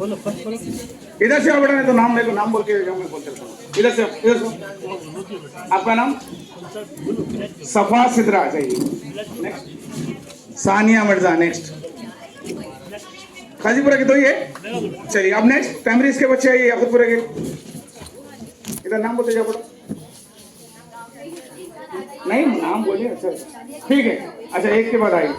इधर से आओ बेटा, नहीं तो नाम ले, नाम बोल के मैं बोल चलता हूँ। इधर से आपका नाम सफा सिद्रा चाहिए। नेक्स्ट सानिया मिर्जा। नेक्स्ट खाजीपुरा के तो ही है। चलिए अब नेक्स्ट तमरीज के बच्चे आइए याकूबपुरा के। इधर नाम बोलते जाओ बेटा। नहीं नाम बोलिए। अच्छा ठीक है। अच्छा एक के बाद आइए।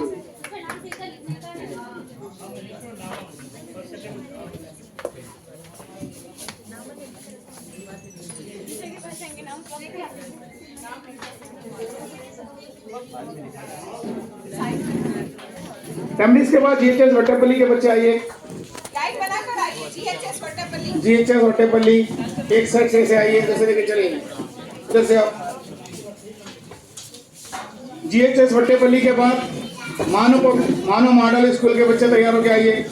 तमरीज के बाद जीएचएस वट्टेपल्ली के बच्चे आइए। जीएचएस वट्टेपल्ली एक साइड से आइए, इधर से लेके चलिए। इधर से आप जीएचएस वट्टेपल्ली के बाद मानो मॉडल स्कूल के बच्चे तैयार होके आइए।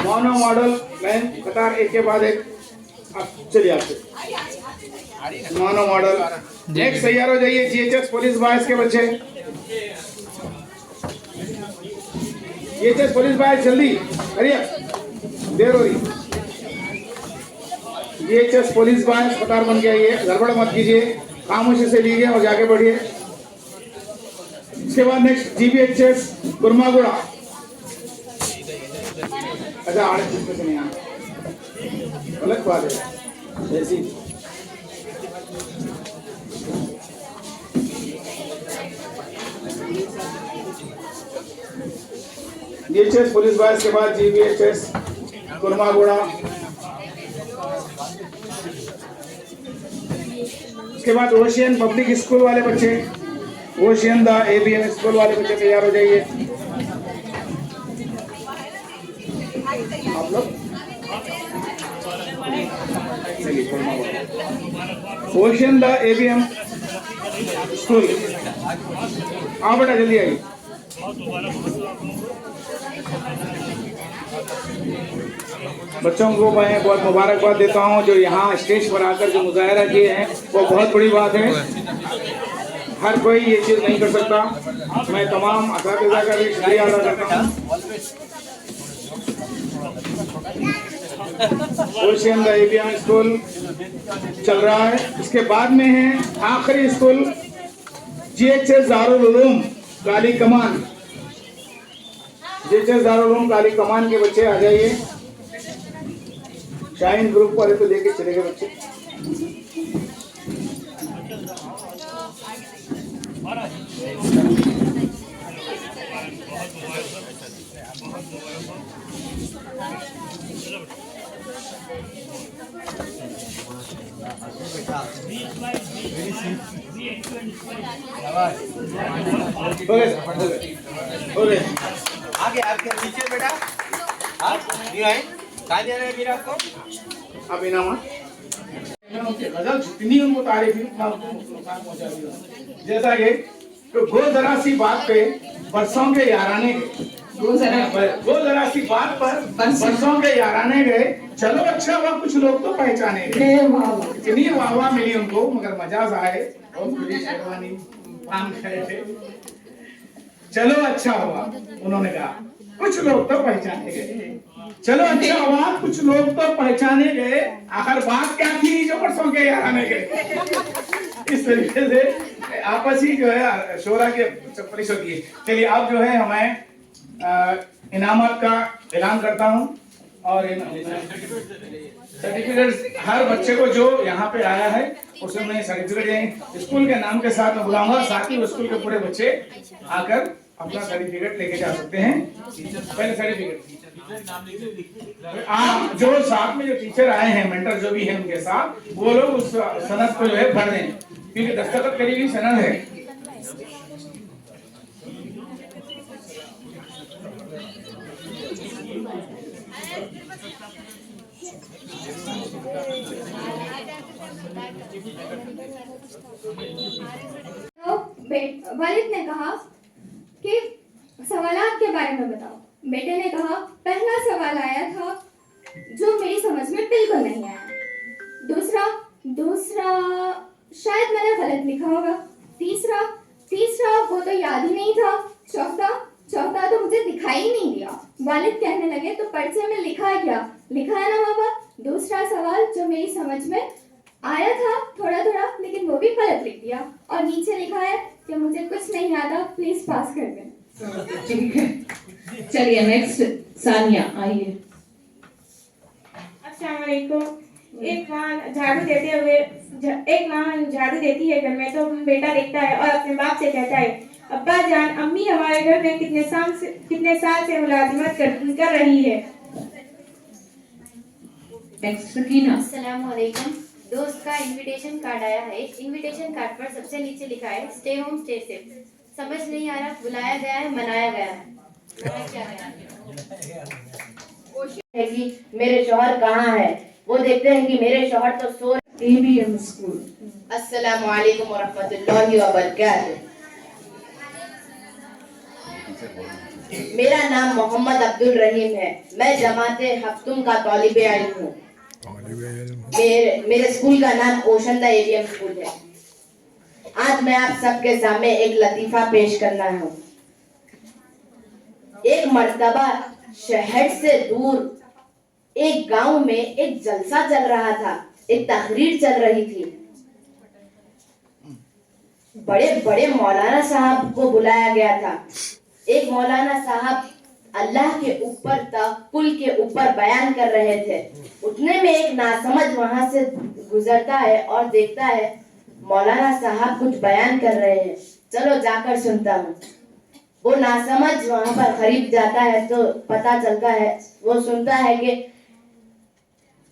मानो मॉडल लाइन कतार एक के बाद एक। चलिए आपसे मानो मॉडल नेक्स्ट तैयार हो जाइए। जीएचएस पुलिस बॉयज के बच्चे। जीएचएस पुलिस बॉयज जल्दी करिए, देर हो रही। जीएचएस पुलिस बॉयज कतार बन के आइए, गड़बड़ मत कीजिए, खामोशी से लीजिए और जाके बढ़िए। इसके बाद नेक्स्ट जीबीएचएस कुर्मागुड़ा। अच्छा आड़े से नहीं आना, गलत बात है ऐसी। जीएचएस पुलिस बॉयज के बाद जीबीएचएस कुर्मागुड़ा। इसके बाद ओशियन पब्लिक स्कूल वाले बच्चे, ओशियन द एबीएम स्कूल वाले बच्चे तैयार हो जाइए। आप लोग ओशियन द एबीएम स्कूल आओ बेटा, जल्दी आइए। बच्चों को मैं बहुत मुबारकबाद देता हूं जो यहाँ स्टेज पर आकर जो मुजाहरा किए हैं, वो बहुत बड़ी बात है। हर कोई ये चीज़ नहीं कर सकता। मैं तमाम असातिज़ा का भी शुक्रिया अदा करता हूँ। ओशियन द एबीएम स्कूल चल रहा है। इसके बाद में है आखिरी स्कूल जीएचएस दारुल उलूम काली कमान। जीएचएस दारुल उलूम काली कमान के बच्चे आ जाइए। शाइन ग्रुप वाले तो लेके चले गए बच्चे। आगे आपके पीछे बेटा नहीं आए, कहाँ जा रहे हैं मेरा आपको? अब इनाम जितनी उनको तारीफ नुकसान पहुंचा दी। जैसा कि गो जरा सी बात पे बरसों के याराने गए, गो जरा सी बात पर बरसों के याराने गए। चलो अच्छा हुआ कुछ लोग तो पहचाने गए। इतनी वाहवाह मिली उनको, मगर मजाज आए और पूरी शेरवानी पान खाए थे। चलो अच्छा हुआ उन्होंने कहा कुछ लोग तो पहचाने गए। चलो अच्छा हुआ कुछ लोग तो पहचाने गए। आखिर बात क्या थी जो परसों के याराने गए। इस तरीके से आपस ही जो है शोरा के चप्पली होती है। चलिए अब जो है हमें इनामत का ऐलान करता हूँ और सर्टिफिकेट हर बच्चे को जो यहाँ पे आया है उसमें मैं सर्टिफिकेट देंगे। स्कूल के नाम के साथ में बुलाऊंगा, साथ ही स्कूल के पूरे बच्चे आकर अपना सर्टिफिकेट लेके जा सकते हैं। पहले सर्टिफिकेट जो साथ में जो टीचर आए हैं, मेंटर जो भी है उनके साथ, वो लोग उस सनद को जो है भर दें, क्योंकि दस्तखत करी हुई सनद है। वालिद ने कहा कि सवालात के बारे में बताओ। बेटे ने कहा पहला सवाल आया था जो मेरी समझ में बिल्कुल नहीं आया। दूसरा शायद मैंने गलत लिखा होगा। तीसरा वो तो याद ही नहीं था। चौथा तो मुझे दिखाई ही नहीं दिया। वालिद कहने लगे तो पर्चे में लिखा है क्या? लिखा है ना बाबा। दूसरा सवाल जो मेरी समझ में आया था थोड़ा थोड़ा, लेकिन वो भी गलत लिख दिया। और नीचे लिखा है कि मुझे कुछ नहीं आता, प्लीज पास कर दें। ठीक है, चलिए नेक्स्ट सानिया आइए। अस्सलाम वालेकुम। एक माँ झाड़ू देती है घर में, तो बेटा देखता है और अपने बाप से कहता है, अब्बा जान, अम्मी हमारे घर में कितने साल से मुलाजिमत कर रही है। नेक्स्ट सकीना। अस्सलाम वालेकुम। दोस्त का इनविटेशन कार्ड आया है। इनविटेशन कार्ड पर सबसे नीचे लिखा है स्टे होम स्टे सेफ। समझ नहीं आ रहा, बुलाया गया है मनाया गया है, क्या है कि मेरे शौहर कहाँ है। वो देखते हैं कि मेरे शौहर तो सो एबीएम स्कूल। अस्सलाम वालेकुम व रहमतुल्लाहि व बरकातहू। मेरा नाम मोहम्मद अब्दुल रहीम है। मैं जमाते हफ्तुम का तालिबे इल्म हूँ। मेरे स्कूल का नाम ओशंदा एबीएम स्कूल है। आज मैं आप सबके सामने एक लतीफा पेश करना हूँ। एक मर्तबा शहर से दूर एक गांव में एक जलसा चल रहा था, एक तकरीर चल रही थी। बड़े बड़े मौलाना साहब को बुलाया गया था। एक मौलाना साहब अल्लाह के ऊपर तवक्कुल के ऊपर बयान कर रहे थे। उतने में एक नासमझ वहां से गुजरता है और देखता है मौलाना साहब कुछ बयान कर रहे हैं, चलो जाकर सुनता हूँ। वो नासमझ वहां पर करीब जाता है तो पता चलता है, वो सुनता है कि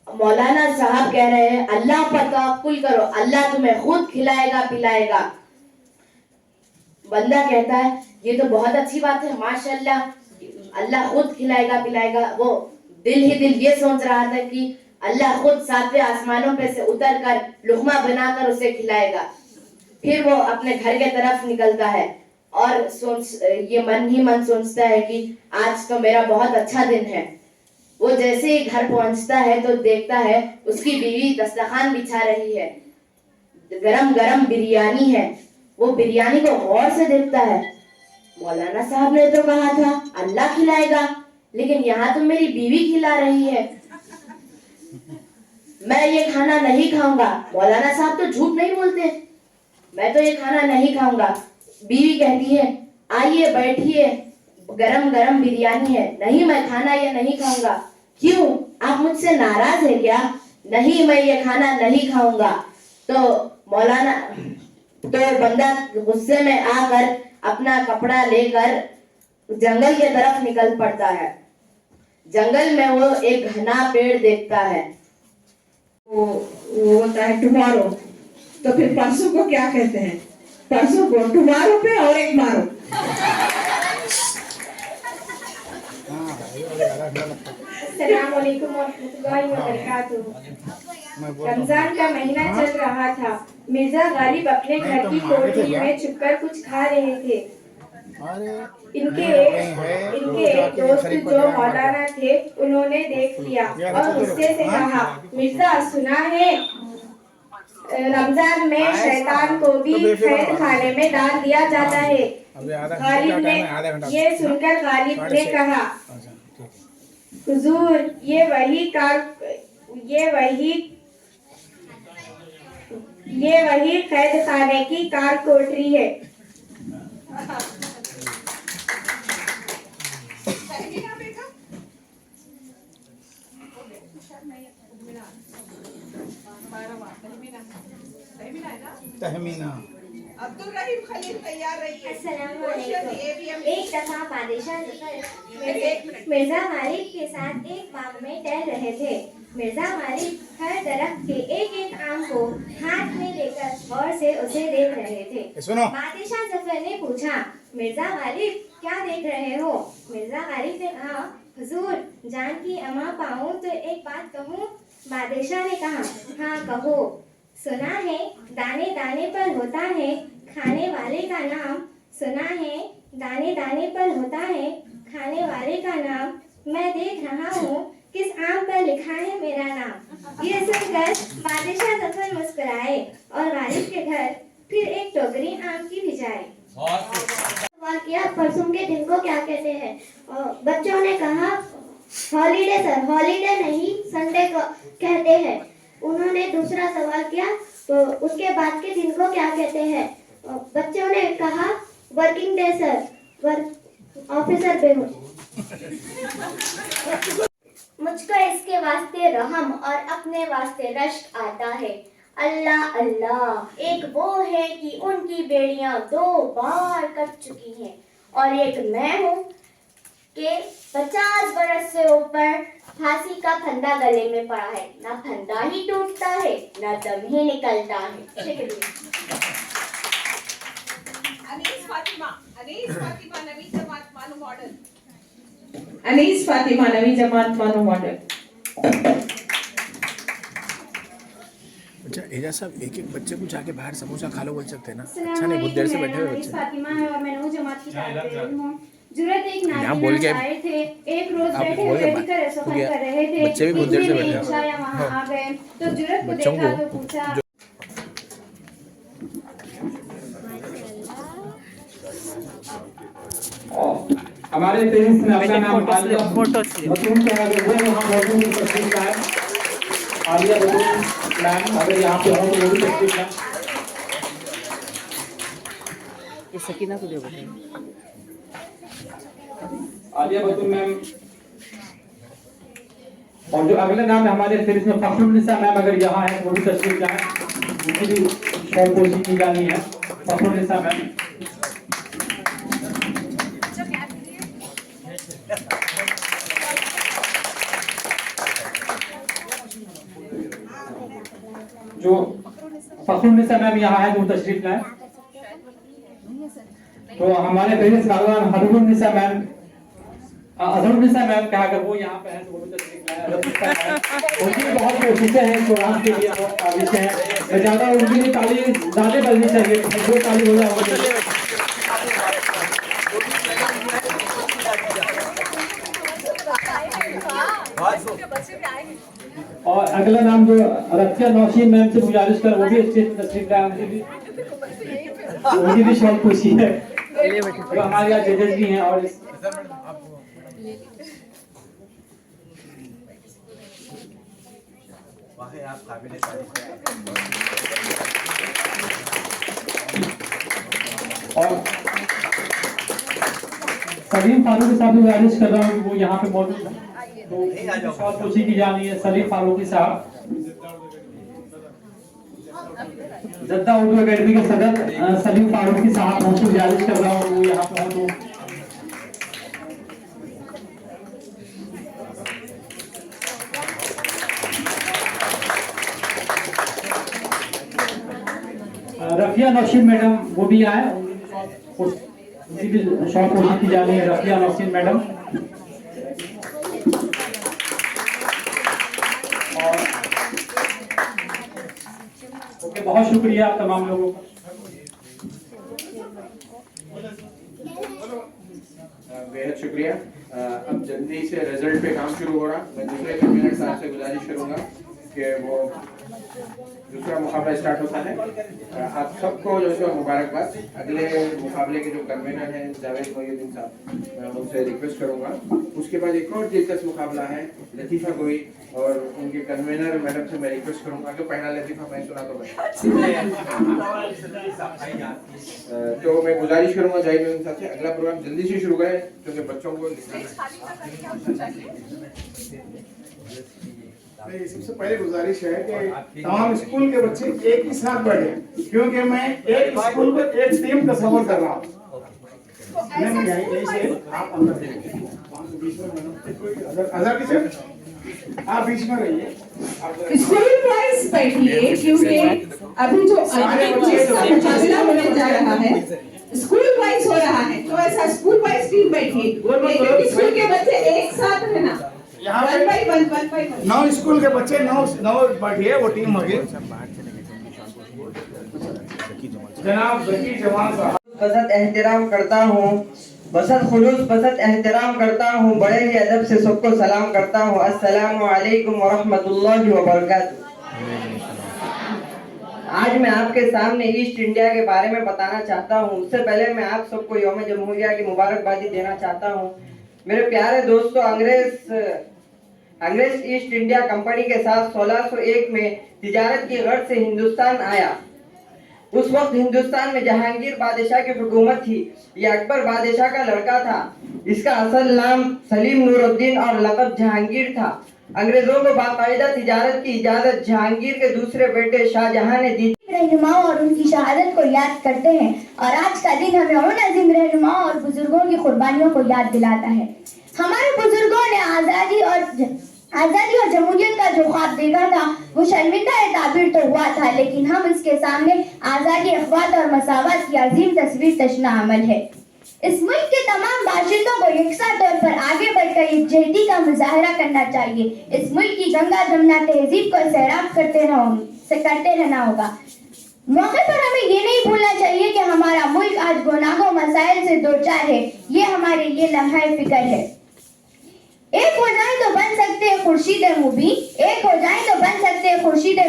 मौलाना साहब कह रहे हैं अल्लाह पर तवक्कुल करो, अल्लाह तुम्हें खुद खिलाएगा पिलाएगा। बंदा कहता है ये तो बहुत अच्छी बात है, माशाल्लाह, अल्लाह खुद खिलाएगा पिलाएगा। वो दिल ही दिल ये सोच रहा था कि अल्लाह खुद सातवें आसमानों पे से उतर कर लुकमा बनाकर उसे खिलाएगा। फिर वो अपने घर के तरफ निकलता है और ये मन ही मन सोचता है कि आज तो मेरा बहुत अच्छा दिन है। वो जैसे ही घर पहुंचता है तो देखता है उसकी बीवी दस्तरखान बिछा रही है, गरम गरम बिरयानी है। वो बिरयानी को गौर से देखता है, मौलाना साहब ने तो कहा था अल्लाह खिलाएगा, लेकिन यहाँ तो मेरी बीवी खिला रही है। मैं ये खाना नहीं खाऊंगा। मौलाना साहब तो झूठ नहीं बोलते, मैं तो ये खाना नहीं खाऊंगा। बीवी कहती है आइए बैठिए, गरम गरम बिरयानी है। नहीं, मैं खाना ये नहीं खाऊंगा। क्यों, आप मुझसे नाराज है क्या? नहीं, मैं ये खाना नहीं खाऊंगा। तो बंदा गुस्से में आकर अपना कपड़ा लेकर जंगल के तरफ निकल पड़ता है। जंगल में वो एक घना पेड़ देखता है। वो होता है टुमारो। तो फिर परसों को क्या कहते हैं? परसों को टुमारो पे और एक मारो। अस्सलाम वालेकुम वरहमतुल्लाहि वबरकातुहू। रमजान का महीना चल रहा था। मिर्जा गालिब अपने घर की कोठरी में छुपकर कुछ खा रहे थे। इनके दोस्त जो मौलाना थे उन्होंने देख लिया और गुस्से से कहा, मिर्जा सुना है रमजान में शैतान को भी खैर खाने में डाल दिया जाता है। गालिब ने ये सुनकर गालिब ने कहा, हुजूर ये वही कैद खाने की कार कोठरी है। तहमीना। अब्दुल रहीम खलील तैयार रहिए। अस्सलाम वालेकुम। एक दफा बादशाह जफर मिर्जा गालिब के साथ एक बाग में टहल रहे थे। मिर्जा गालिब हर दरख्त के एक एक आम को हाथ में लेकर गौर से उसे देख रहे थे। बादशाह जफर ने पूछा, मिर्जा गालिब क्या देख रहे हो? मिर्जा गालिब ने कहा, हुजूर जान की अमा पाऊं तो एक बात कहूं? बादशाह ने कहा, हाँ कहो। सुना है दाने दाने पर होता है खाने वाले का नाम। सुना है दाने दाने पर होता है खाने वाले का नाम। मैं देख रहा हूँ किस आम पर लिखा है मेरा नाम। ये सुनकर बादशाह जफर मुस्कुराए और गालिब के घर फिर एक टोकरी आम की भिजाए। सवाल किया परसों के दिन को क्या कहते हैं। बच्चों ने कहा हॉलीडे सर, हॉलीडे नहीं संडे को कहते हैं। उन्होंने दूसरा सवाल किया तो उसके बाद के दिन को क्या कहते हैं। बच्चों ने कहा वर्किंग डे सर, ऑफिसर बेहोश। मुझको इसके वास्ते रहम और अपने वास्ते रश्क आता है। अल्लाह अल्लाह, एक वो है कि उनकी बेड़ियां 2 बार कट चुकी हैं और एक मैं हूँ कि 50 बरस से ऊपर फांसी का फंदा गले में पड़ा है। ना फंदा ही टूटता है ना दम ही निकलता है। शुक्रिया। अनीस फातिमा नवी जमात मानू मॉडल। अनीस फातिमा नवी जमात मानो मॉडल। अच्छा एजा साहब एक एक बच्चे को जाके बाहर समोसा खा लो बोल सकते हैं ना। अच्छा नहीं, बहुत देर से बैठे हुए बच्चे। फातिमा है और मैं नौ जमात की छात्र हूँ। जुरत एक यहाँ बोल के नाज़रीन आए थे, एक रोज आप बैठे बोल के हुए कर सफाई कर रहे थे। बच्चे भी बहुत देर से इतने में बैठे हैं। इंशाया वहाँ आ गए तो जुरत को बच्चों देखा को तो पूछा हमारे पेरेंट्स में अपना नाम आलिया बतून का अगर वो यहाँ मौजूद उपस्थित है। आलिया बतून मैम अगर यहाँ पे हो तो वो भी उपस्थित है। सकीना को दे बताइए। आलिया बतून मैम। और जो अगले नाम है हमारे फिर इसमें फखरुन्निसा मैम अगर यहाँ है वो भी तशरीफ लाएं। उनकी भी शौक पोशी की जानी है। फखरुन्निसा मैम। जो फखरुन्निसा मैम यहाँ है तो तशरीफ लाएं। तो हमारे पेरेंट्स नागवान हदरुन्निसा मैम, अजहरुन्निसा मैम का अगर वो यहाँ पे है तो वो भी तशरीफ लाएं। उनकी भी बहुत कोशिशें हैं कुरान के लिए, बहुत काबिश हैं। मैं ज़्यादा उनके लिए ताली ज़्यादा बजनी चाहिए, जो ताली हो जाए। और अगला नाम जो रफिया नौशीन मैम से गुजारिश कर वो भी स्टेज पर तशरीफ लाए। उनकी भी शौक खुशी है जो हमारे यहाँ जजेस भी हैं। और सलीम फारूकी साहब से गुजारिश कर रहा हूँ कि वो यहाँ पे मौजूद है। तो शौक खुशी की जानी है सलीम फारूकी साहब, जद्दा उर्दू अकेडमी के सदर सलीम फारूकी साहब हमसे गुजारिश कर रहा हूँ वो यहाँ पे हो। रफिया नौशीन मैडम वो भी आए, उनकी भी शौक पूरी की जानी है। रफिया नौशीन मैडम। और ओके, बहुत शुक्रिया आप तमाम लोगों का। बेहद शुक्रिया। अब जल्दी से रिजल्ट पे काम शुरू हो रहा। मैं दूसरे कन्वीनर साहब से गुजारिश करूंगा कि वो दूसरा मुकाबला स्टार्ट होता है। आप सबको जो है मुबारकबाद। अगले मुकाबले के जो कन्वीनर हैं जावेद मोहिउद्दीन साहब, मैं उनसे रिक्वेस्ट करूंगा। उसके बाद एक और दिलचस्प मुकाबला है लतीफ़ा गोई, और उनके कन्वीनर मैडम से मैं रिक्वेस्ट करूंगा कि पहला लतीफ़ा मैं सुना तो मैं गुजारिश करूंगा जावेद मोहिउद्दीन साहब से अगला प्रोग्राम जल्दी से शुरू करें क्योंकि बच्चों को सबसे पहले गुजारिश है कि तमाम स्कूल के बच्चे एक ही साथ बैठे, क्योंकि मैं एक स्कूल को एक टीम का सफर कर रहा हूँ। आप अंदर आप बीच में रहिए। स्कूल वाइज बैठिए क्योंकि अभी जो मुकाबला होने जा रहा है स्कूल वाइज हो रहा है, तो ऐसा स्कूल वाइज टीम बैठिए। स्कूल के बच्चे एक साथ रहना। यहाँ पे 9 स्कूल के बच्चे 9 बैठिए, वो टीम होगी। जनाब ज़की जवान साहब। बसत एहतराम करता हूँ, बसत खुलूस बसत एहतराम करता हूँ, बड़े ही अदब से सबको सलाम करता हूँ। अस्सलामु अलैकुम व रहमतुल्लाहि व बरकातुहू। आज मैं आपके सामने ईस्ट इंडिया के बारे में बताना चाहता हूँ। उससे पहले मैं आप सबको यौम जमहूरिया की मुबारकबादी देना चाहता हूँ। मेरे प्यारे दोस्तों, अंग्रेज ईस्ट इंडिया कंपनी के साथ 1601 में तिजारत की गर्ज से हिंदुस्तान आया। उस वक्त हिंदुस्तान में जहांगीर बादशाह की हुकूमत थी। यह अकबर बादशाह का लड़का था। इसका असल नाम सलीम नूरुद्दीन और लक़ब जहांगीर था। अंग्रेजों को बाकायदा तिजारत की इजाजत जहांगीर के दूसरे बेटे शाहजहां ने दी। रहनुमाओं और उनकी शहादत को याद करते हैं और आज का दिन हमें उन अजीम रहनुमाओं और बुजुर्गों की कुर्बानियों को याद दिलाता है। हमारे बुजुर्गों ने आजादी और जमहूरियत का जो ख्वाब देखा था वो शर्मिंदा ताबीर तो हुआ था, लेकिन हम इसके सामने आजादी, अखवात और मसावत की अजीम तस्वीर तशना अमल है। इस मुल्क के तमाम बाशिंदों को यकसा तौर पर आगे बढ़कर यकजहती का मुजाहरा करना चाहिए। इस मुल्क की गंगा जमुना तहजीब को सैराब करते रहना होगा। मौके पर हमें ये नहीं भूलना चाहिए कि हमारा मुल्क आज गुनाहों मसाइल से दो चार है। ये हमारे लिए लम्हा फिक्र है। एक हो जाए तो बन सकते हैं खुर्शीद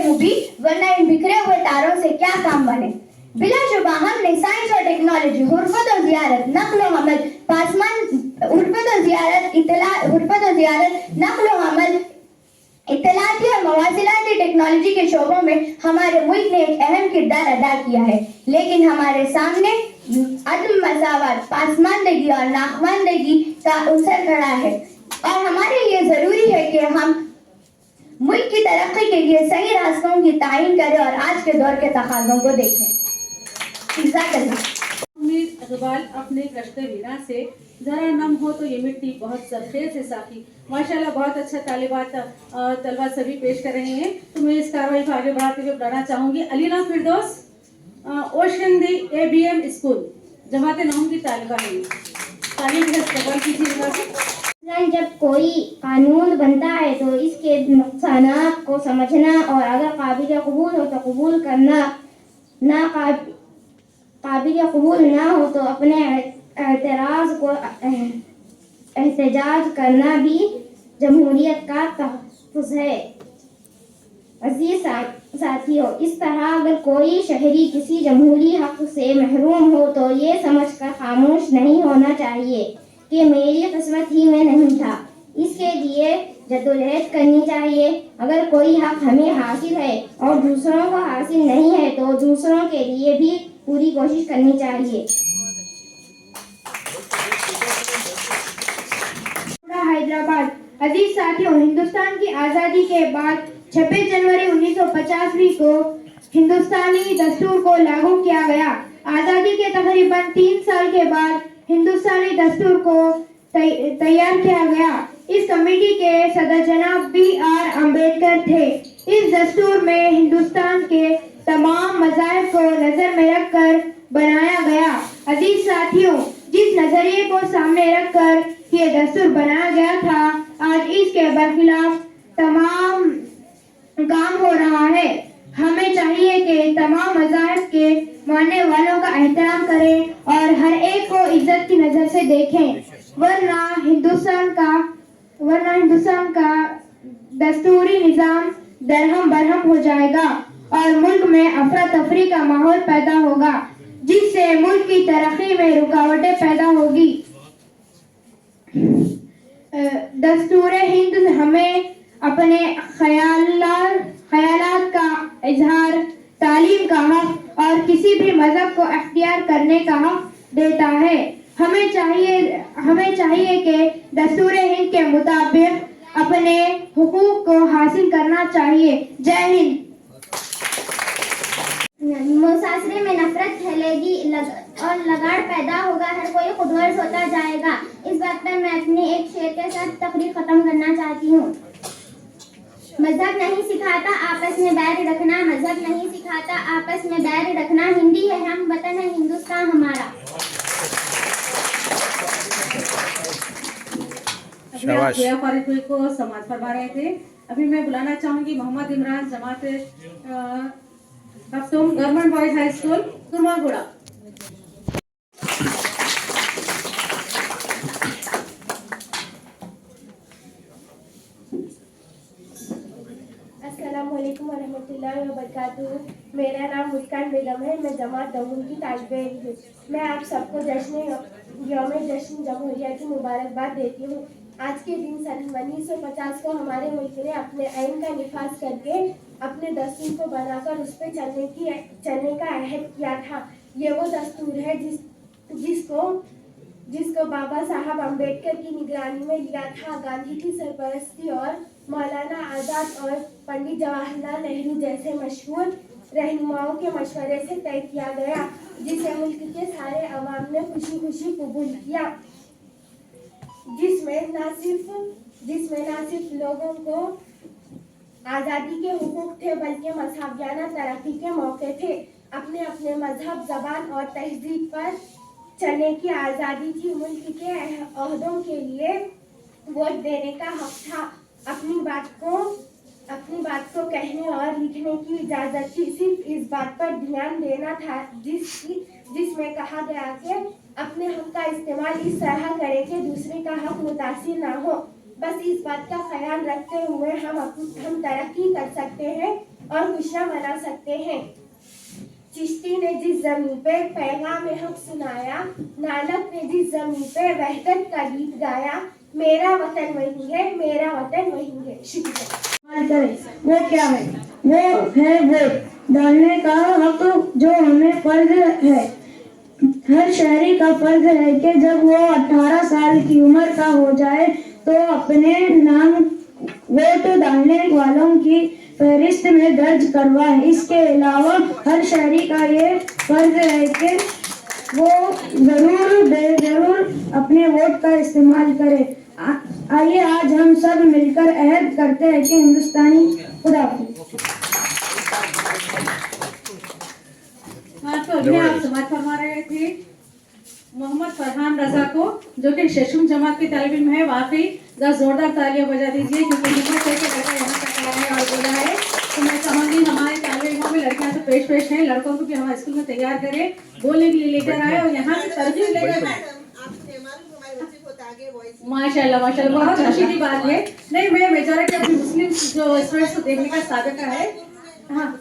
मुबी, वरना इन बिखरे हुए तारों से क्या काम बने। बिलाशुबा हमने साइंस और टेक्नोलॉजी, हुर्फत और जियारत, नक्ल और अमल, इत्तलाती और मवासिलाती टेक्नोलॉजी के शोबों में हमारे मुल्क ने एक अहम किरदार अदा किया है, लेकिन हमारे सामने अदम मसावत, पासमानदगी और नाखवानदगी का अवसर खड़ा है और हमारे लिए जरूरी है कि हम मुल्क की तरक्की के लिए सही रास्तों की तायीन करें और आज के दौर के तकाज़ों को देखें। इकबाल अपने कश्ते वीरा से जरा नम हो तो ये मिट्टी बहुत सरखेज से साकी। माशाल्लाह बहुत अच्छा तलबा सभी पेश कर रहे हैं। तो मैं इस कार्रवाई को आगे बढ़ाते हुए बताना चाहूँगी अलीना फिरदौस ओशंदी ABM स्कूल जमात 9 की तालिबा है। तालीम का इस्तेमाल कीजिएगा। जब कोई कानून बनता है तो इसके नुकसानात को समझना और अगर काबिल कबूल हो तो कबूल करना, काबिल कबूल ना हो तो अपने एतराज़ को एहतजाज करना भी जमहूरियत का तहफ़्फ़ुज़ है। अज़ीज़ साथियों, इस तरह अगर कोई शहरी किसी जमहूरी हक़ से महरूम हो तो ये समझकर खामोश नहीं होना चाहिए कि मेरी किस्मत ही में नहीं था। इसके लिए जद्दोजहद करनी चाहिए। अगर कोई हक़ हमें हासिल है और दूसरों को हासिल नहीं है तो दूसरों के लिए भी पूरी कोशिश करनी चाहिए। हैदराबाद। अजीज साथियों, हिंदुस्तान की आज़ादी के बाद 26 जनवरी 1950 को हिंदुस्तानी दस्तूर को लागू किया गया। आज़ादी के तकरीबन 3 साल के बाद हिंदुस्तानी दस्तूर को तैयार किया गया। इस कमेटी के सदर जनाब BR अम्बेडकर थे। इस दस्तूर में हिंदुस्तान के तमाम मज़ाहिब को नजर में रखकर बनाया गया। अजीज साथियों, जिस नजरिए को सामने रखकर ये दस्तूर बनाया गया था, आज इसके बरखिलाफ तमाम काम हो रहा है। हमें चाहिए कि तमाम मज़ाहिब के मानने वालों का एहतराम करें और हर एक को इज्जत की नजर से देखें, वरना हिंदुस्तान का दस्तूरी निज़ाम दरहम बरहम हो जाएगा और मुल्क में अफरा तफरी का माहौल पैदा होगा, जिससे मुल्क की तरक्की में रुकावटें पैदा होगी। दस्तूर हिंद हमें अपने ख्यालात का इजहार, तालीम का हक और किसी भी मजहब को अख्तियार करने का हक देता है। हमें चाहिए कि दस्तूर हिंद के मुताबिक अपने हुकूक को हासिल करना चाहिए। जय हिंद। मुसासरे में नफरत फैलेगी और लगाड़ पैदा होगा, हर कोई खुदगर्ज होता जाएगा। इस बात पर मैं अपने एक शेर के साथ तकरीर खत्म करना चाहती हूँ। मजहब नहीं सिखाता आपस में बैर रखना, मजहब नहीं सिखाता आपस में बैर रखना। हिंदी है हम, वतन है हिंदुस्तान हमारा। फारिक को समाज फरमा रहे थे। अभी मैं बुलाना चाहूंगी मोहम्मद इमरान जमात गवर्नमेंट बॉयज हाई स्कूल कुरमागुड़ा। अस्सलामुअलैकुम वरहमतुल्लाहि वबरकातुहू। मेरा नाम मुस्कान बेगम है। मैं जमात दमून की तालिबे इल्म हूँ। मैं आप सबको जश्न जमहूरिया की मुबारकबाद देती हूँ। आज के दिन सन 1950 को हमारे मुल्क ने अपने आइन का निफाज करके अपने दस्तूर को बनाकर उस पर चलने का अहद किया था। ये वो दस्तूर है जिसको बाबा साहब अम्बेडकर की निगरानी में लिया था। गांधी की सरपरस्ती और मौलाना आजाद और पंडित जवाहरलाल नेहरू जैसे मशहूर रहनुमाओं के मशवरे से तय किया गया, जिसे मुल्क के सारे अवाम ने खुशी खुशी कबूल किया, जिसमें न सिर्फ लोगों को आज़ादी के हुकूक थे बल्कि मज़हबियाना तरक्की के मौके थे। अपने अपने मजहब, जबान और तहजीब पर चलने की आज़ादी थी। मुल्क के अहदों के लिए वोट देने का हक था। अपनी बात को कहने और लिखने की इजाज़त थी। सिर्फ इस बात पर ध्यान देना था जिसमें कहा गया कि अपने हक का इस्तेमाल इस तरह करें कि दूसरे का हक मुतासिर ना हो। बस इस बात का ख्याल रखते हुए हम तरक्की कर सकते हैं और खुशियाँ मना सकते हैं। चिश्ती ने जिस ज़मीन पे पैगाम हक सुनाया, नानक ने जिस ज़मीन पे वहदत का गीत गाया, मेरा वतन वही है, मेरा वतन वही है। शुक्रिया। वो क्या है? वो है वोट डालने का हक जो हमें फर्ज है। हर शहरी का फर्ज है कि जब वो 18 साल की उम्र का हो जाए तो अपने नाम वोट डालने वालों की फहरिस्त में दर्ज करवाए। इसके अलावा हर शहरी का ये फर्ज है कि वो जरूर अपने वोट का इस्तेमाल करे। आइए आज हम सब मिलकर अहद करते हैं कि हिंदुस्तानी खुदा तो अभी आप समाज फरमा रहे थे मोहम्मद फरहान रजा को, जो कि शेषुम जमात की तालिब इल्म है। वाकई जोरदार तालियां बजा दीजिए, क्योंकि हिम्मत करके लड़का यहाँ तक आया है और बोला है। तो मैं कहूँगी हमारे तालिब इल्मों में लड़कियां तो पेश हैं, लड़कों को भी हमारे स्कूल में तैयार करें, बोलने के लिए लेकर आए और यहाँ से तरजीह लेकर आए। माशाल्लाह माशाल्लाह, बहुत खुशी की बात है। नहीं, मैं मेजॉरिटी अपनी मुस्लिम जो स्टूडेंट्स को देखने का साबिका है। हाँ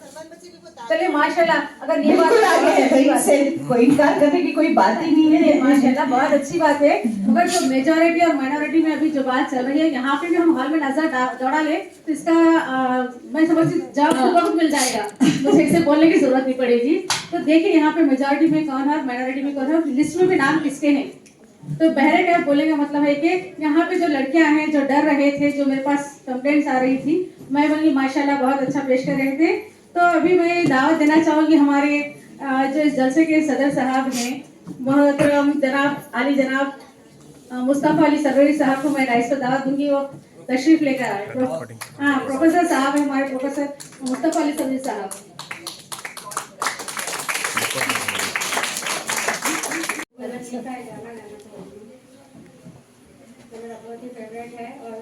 चलिए माशाल्लाह, अगर ये बात आगे है इससे कोई इनकार करने की कोई बात ही नहीं है। माशाल्लाह बहुत अच्छी बात है। मगर जो मेजॉरिटी और माइनॉरिटी में अभी जो बात चल रही है, यहाँ पे भी हम हॉल में नजर दौड़ा ले तो इसका मैं समझती जवाब वक्त मिल जाएगा, मुझे इसे बोलने की जरूरत नहीं पड़ेगी। तो देखिए यहाँ पे मेजॉरिटी में कौन है और माइनॉरिटी में कौन है, लिस्ट में भी नाम किसके हैं। तो बहरे का बोलने का मतलब है कि यहाँ पे जो लड़कियां हैं जो डर रहे थे, जो मेरे पास कंप्लेंट्स आ रही थी, मैं बोली माशाल्लाह बहुत अच्छा पेश कर रहे थे। तो अभी मैं दावत देना चाहूँगी हमारे जो इस जलसे के सदर साहब हैं, मोहतरम जनाब आली जनाब मुस्तफ़ा अली सरवरी साहब को मैं राइस पर दावत दूंगी, वो तशरीफ लेकर आए। हाँ प्रोफेसर साहब है हमारे, प्रोफेसर मुस्तफ़ा अली सरवरी साहब। मेरा बहुत ही फेवरेट है और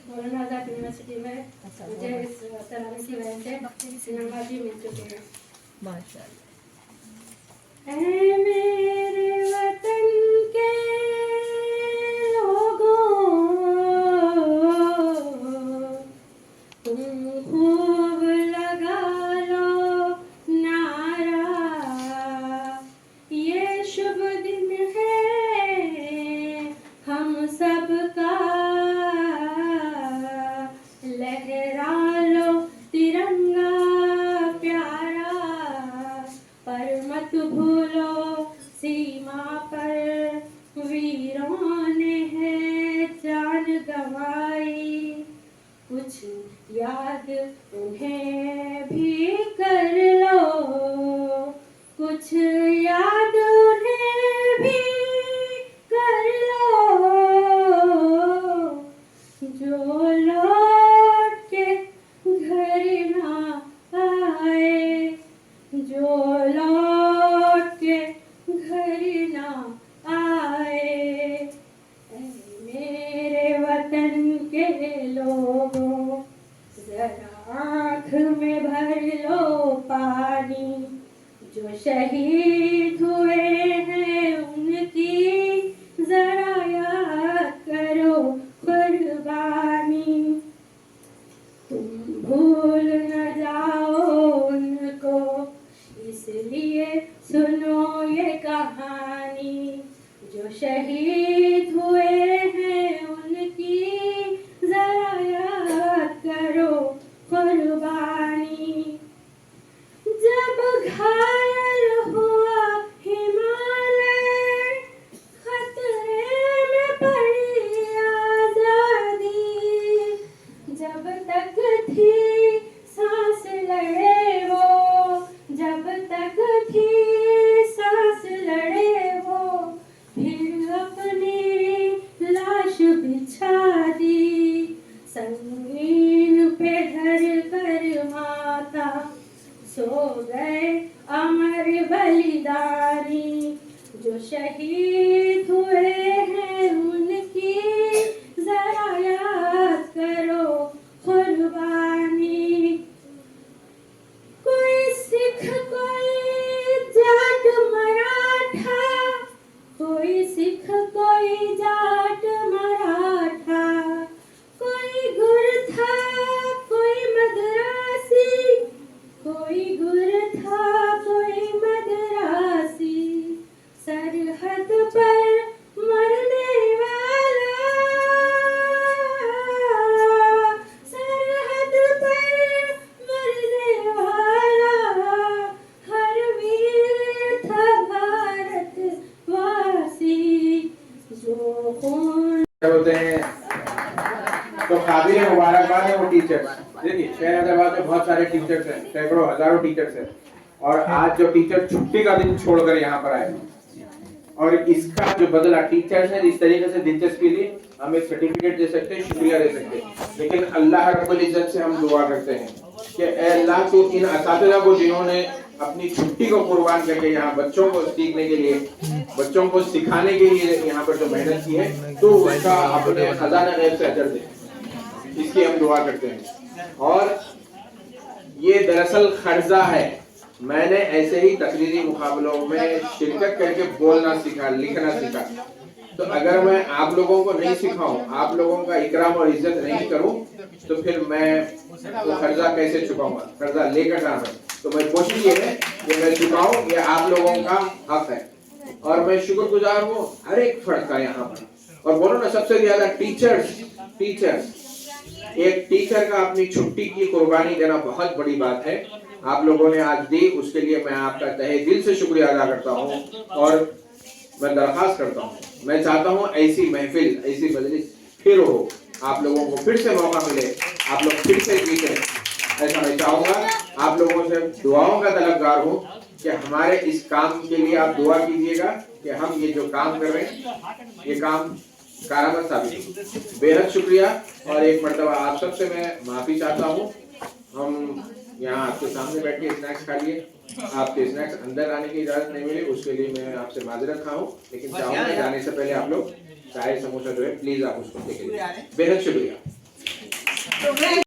मौलाना आज़ाद यूनिवर्सिटी में मुझे इस तराने की वजह से सिनेमा भी मिल चुके हैं। माशाअल्लाह। ऐ मेरे वतन के लोगों, तुम खूब लगा लो नारा, ये शुभ दिन है हम सबका, लहरा लो तिरंगा प्यारा, पर मत भूलो सीमा पर वीरों ने है जान गंवाई, कुछ याद उन्हें भी कर लो, कुछ याद उन्हें भी कर लो, जो लौट के घर ना आए, जो लौट के घर ना आए। ऐ मेरे वतन के लोगों, जरा आँख में भर लो पानी, जो शहीद हुए हैं उनकी जरा याद करो कुर्बानी, तुम भूल न जाओ उनको जो शहीद हुए हैं उनकी जरा याद करो कुर्बानी। जब घायल हुआ हिमालय, खतरे में पड़ी आजादी, जब तक थी सांस लड़े वो, जब तक थी सांस लड़े वो, फिर अपनी लाश बिछा दी, संगीन पे धर कर माता, सो गए अमर बलिदानी। जो शहीद हुए हैं उनकी जरा याद करो कुर्बानी। कोई सिख कोई जाट मराठा, कोई सिख कोई जाट मराठा, कोई गुर था कोई मद्रासी, कोई गुर था कोई मद्रासी, सरहद पर मरने वाला, सरहद पर मरने वाला, हर वीर था भारतवासी, जो खून होते हैं तो काबिल मुबारकबाद है वो टीचर्स। देखिए शहर हैदराबाद में बहुत सारे टीचर्स हैं, सैकड़ों हजारों टीचर्स हैं, और आज जो टीचर छुट्टी का दिन छोड़कर यहाँ पर आए, और इसका जो बदला टीचर्स ने इस तरीके से दिलचस्पी ली, हम एक सर्टिफिकेट दे सकते हैं, शुक्रिया दे सकते हैं, लेकिन अल्लाह रब्बुल इज्जत से हम दुआ करते हैं कि ए अल्लाह तू इन असातिज़ा को जिन्होंने अपनी छुट्टी को कुर्बान करके यहाँ बच्चों को सीखने के लिए, बच्चों को सिखाने के लिए यहाँ पर जो मेहनत की है, तो उसका अपने खजाना गैब से अजर दे, इसकी हम दुआ करते हैं। और ये दरअसल खर्जा है, मैंने ऐसे ही तकरीरी मुकाबलों में शिरकत करके बोलना सीखा, लिखना सीखा, तो अगर मैं आप लोगों को नहीं सिखाऊं, आप लोगों का इकराम और इज्जत नहीं करूं, तो फिर मैं तो कर्जा कैसे चुकाऊंगा, कर्जा लेकर जाना है। तो मैं कोशिश ये है कि मैं चुकाऊं, ये आप लोगों का हक है, और मैं शुक्रगुजार हूँ हर एक फर्द का यहाँ पर। और बोलो ना, सबसे ज्यादा टीचर्स, एक टीचर का अपनी छुट्टी की कुर्बानी देना बहुत बड़ी बात है। आप लोगों ने आज दी, उसके लिए मैं आपका तहे दिल से शुक्रिया अदा करता हूँ, और मैं दरख्वास्त करता हूँ, मैं चाहता हूँ ऐसी महफिल, ऐसी मजलिस फिर हो, आप लोगों को फिर से मौका मिले, आप लोग फिर से जीते, ऐसा मैं चाहूँगा। आप लोगों से दुआओं का तलबगार हूँ कि हमारे इस काम के लिए आप दुआ कीजिएगा कि हम ये जो काम कर रहे हैं, ये काम कारामद साबित हो। बेहद शुक्रिया, और एक मरतबा आप सबसे मैं माफ़ी चाहता हूँ। हम यहाँ आपके सामने बैठ के स्नैक्स खा लिए, आपके स्नैक्स अंदर आने की इजाज़त नहीं मिली, उसके लिए मैं आपसे माजरत खाऊं, लेकिन चाहूँगा जाने से पहले आप लोग चाय समोसा जो है प्लीज़ आप उसको लेके, बेहद शुक्रिया।